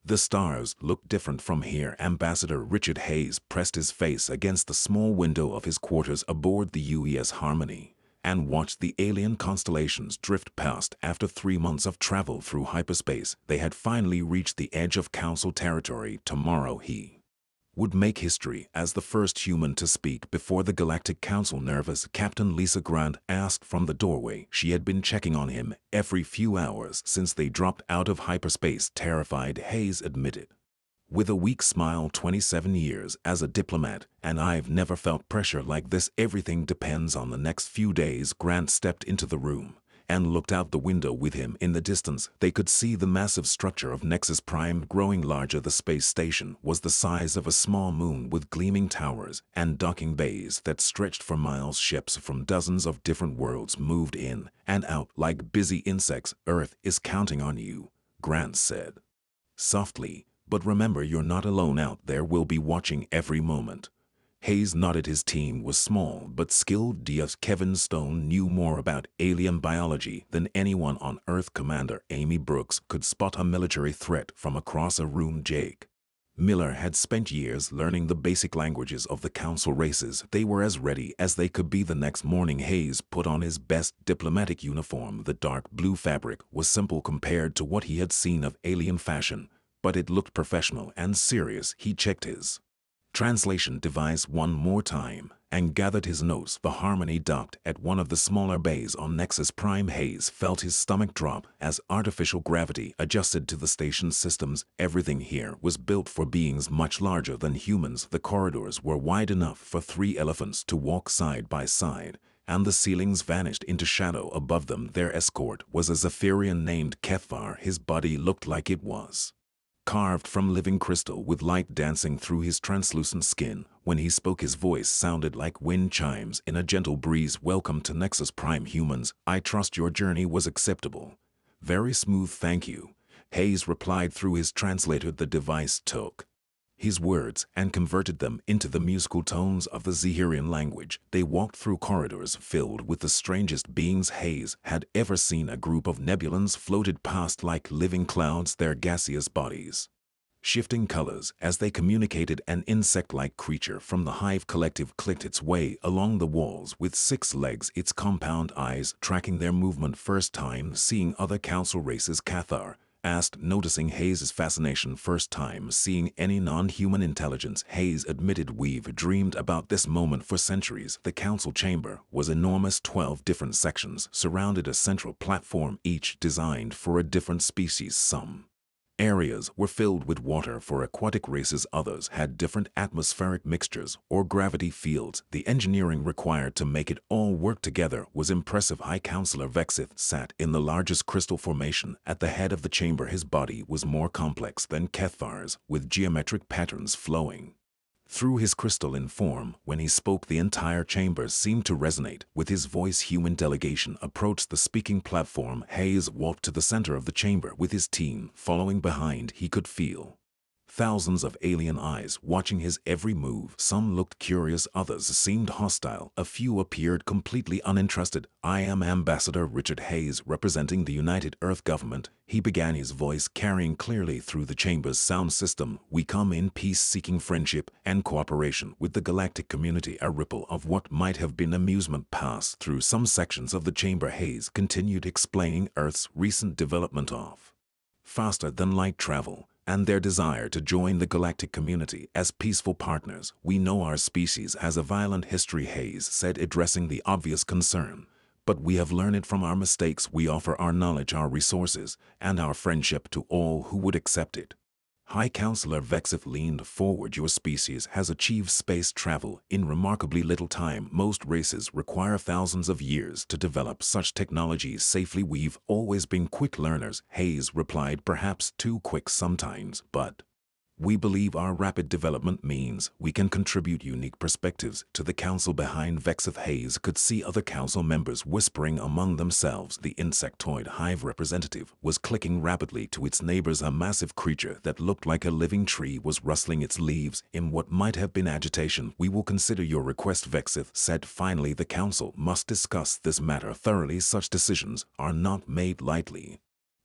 The stars look different from here. Ambassador Richard Hayes pressed his face against the small window of his quarters aboard the UES Harmony and watched the alien constellations drift past. After 3 months of travel through hyperspace, they had finally reached the edge of Council territory. Tomorrow he would make history as the first human to speak before the Galactic Council. Nervous, Captain Lisa Grant asked from the doorway. She had been checking on him every few hours since they dropped out of hyperspace. Terrified, Hayes admitted with a weak smile, 27 years as a diplomat, and I've never felt pressure like this. Everything depends on the next few days. Grant stepped into the room and looked out the window with him. In the distance, they could see the massive structure of Nexus Prime growing larger. The space station was the size of a small moon with gleaming towers and docking bays that stretched for miles. Ships from dozens of different worlds moved in and out like busy insects. Earth is counting on you, Grant said softly, but remember, you're not alone out there. We'll be watching every moment. Hayes nodded. His team was small but skilled. DS Kevin Stone knew more about alien biology than anyone on Earth. Commander Amy Brooks could spot a military threat from across a room. Jake Miller had spent years learning the basic languages of the Council races. They were as ready as they could be. The next morning, Hayes put on his best diplomatic uniform. The dark blue fabric was simple compared to what he had seen of alien fashion, but it looked professional and serious. He checked his translation device one more time and gathered his notes. The Harmony docked at one of the smaller bays on Nexus Prime. Hayes felt his stomach drop as artificial gravity adjusted to the station's systems. Everything here was built for beings much larger than humans. The corridors were wide enough for 3 elephants to walk side by side, and the ceilings vanished into shadow above them. Their escort was a Zephyrian named Kethvar. His body looked like it was carved from living crystal, with light dancing through his translucent skin. When he spoke, his voice sounded like wind chimes in a gentle breeze. Welcome to Nexus Prime, humans. I trust your journey was acceptable. Very smooth, thank you, Hayes replied through his translator. The device took his words and converted them into the musical tones of the Zehirian language. They walked through corridors filled with the strangest beings Hayes had ever seen. A group of nebulans floated past like living clouds, their gaseous bodies shifting colors as they communicated. An insect-like creature from the Hive Collective clicked its way along the walls with 6 legs, its compound eyes tracking their movement. First time seeing other Council races, Cathar asked, noticing Hayes' fascination. First time seeing any non-human intelligence, Hayes admitted. We've dreamed about this moment for centuries. The Council chamber was enormous. 12 different sections surrounded a central platform, each designed for a different species. Some areas were filled with water for aquatic races, others had different atmospheric mixtures or gravity fields. The engineering required to make it all work together was impressive. High Counselor Vexith sat in the largest crystal formation at the head of the chamber. His body was more complex than Kethvar's, with geometric patterns flowing through his crystalline form. When he spoke, the entire chamber seemed to resonate with his voice. Human delegation approached the speaking platform. Hayes walked to the center of the chamber with his team following behind. He could feel thousands of alien eyes watching his every move. Some looked curious, others seemed hostile. A few appeared completely uninterested. I am Ambassador Richard Hayes, representing the United Earth government, he began, his voice carrying clearly through the chamber's sound system. We come in peace, seeking friendship and cooperation with the galactic community. A ripple of what might have been amusement passed through some sections of the chamber. Hayes continued, explaining Earth's recent development of faster than light travel and their desire to join the galactic community as peaceful partners. We know our species has a violent history, Hayes said, addressing the obvious concern, but we have learned from our mistakes. We offer our knowledge, our resources, and our friendship to all who would accept it. High Counselor Vexith leaned forward. Your species has achieved space travel in remarkably little time. Most races require thousands of years to develop such technologies safely. We've always been quick learners, Hayes replied, perhaps too quick sometimes, but we believe our rapid development means we can contribute unique perspectives to the Council. Behind Vexith, Hayes could see other Council members whispering among themselves. The insectoid hive representative was clicking rapidly to its neighbors. A massive creature that looked like a living tree was rustling its leaves in what might have been agitation. We will consider your request, Vexith said finally. The Council must discuss this matter thoroughly. Such decisions are not made lightly.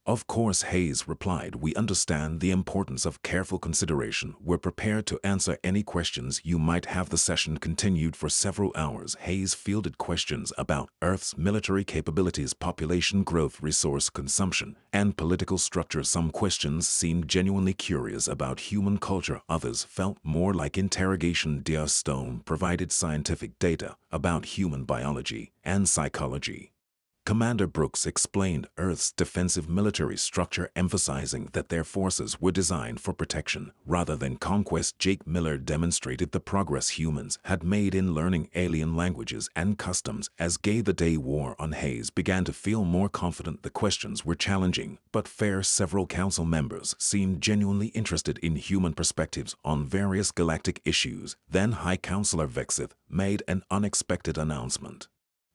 Of course, Hayes replied, we understand the importance of careful consideration. We're prepared to answer any questions you might have. The session continued for several hours. Hayes fielded questions about Earth's military capabilities, population growth, resource consumption, and political structure. Some questions seemed genuinely curious about human culture. Others felt more like interrogation. Dr. Stone provided scientific data about human biology and psychology. Commander Brooks explained Earth's defensive military structure, emphasizing that their forces were designed for protection rather than conquest. Jake Miller demonstrated the progress humans had made in learning alien languages and customs. As the day wore on, Hayes began to feel more confident. The questions were challenging but fair. Several council members seemed genuinely interested in human perspectives on various galactic issues. Then High Counselor Vexith made an unexpected announcement.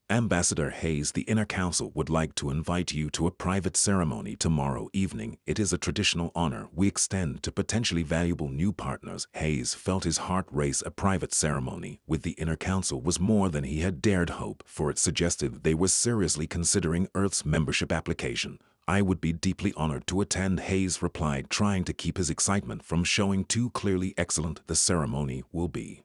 Ambassador Hayes, the Inner Council would like to invite you to a private ceremony tomorrow evening. It is a traditional honor we extend to potentially valuable new partners. Hayes felt his heart race. A private ceremony with the Inner Council was more than he had dared hope for. It suggested they were seriously considering Earth's membership application. I would be deeply honored to attend, Hayes replied, trying to keep his excitement from showing too clearly. Excellent. The ceremony will be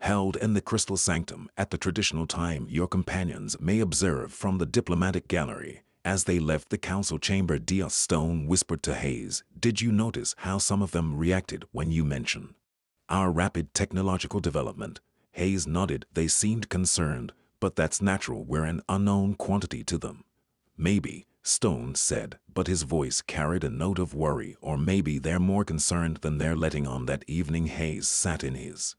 held in the Crystal Sanctum at the traditional time. Your companions may observe from the diplomatic gallery. As they left the council chamber, Dr. Stone whispered to Hayes, did you notice how some of them reacted when you mentioned our rapid technological development? Hayes nodded. They seemed concerned, but that's natural. We're an unknown quantity to them. Maybe, Stone said, but his voice carried a note of worry. Or maybe they're more concerned than they're letting on. That evening, Hayes sat in his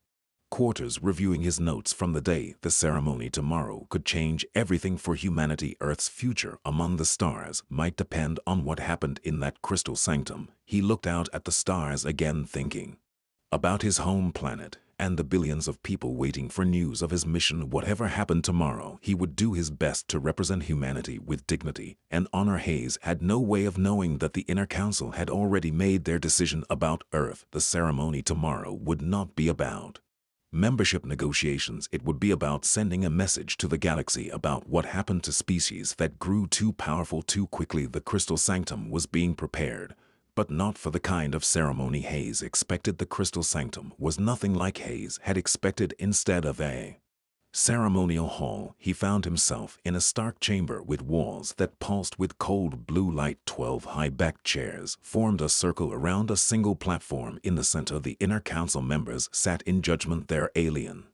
quarters reviewing his notes from the day. The ceremony tomorrow could change everything for humanity. Earth's future among the stars might depend on what happened in that crystal sanctum. He looked out at the stars again, thinking about his home planet and the billions of people waiting for news of his mission. Whatever happened tomorrow, he would do his best to represent humanity with dignity and honor. Hayes had no way of knowing that the Inner Council had already made their decision about Earth. The ceremony tomorrow would not be about membership negotiations. It would be about sending a message to the galaxy about what happened to species that grew too powerful too quickly. The Crystal Sanctum was being prepared, but not for the kind of ceremony Hayes expected. The Crystal Sanctum was nothing like Hayes had expected. Instead of a ceremonial hall, he found himself in a stark chamber with walls that pulsed with cold blue light. 12 high-backed chairs formed a circle around a single platform. In the center, the Inner Council members sat in judgment, their alien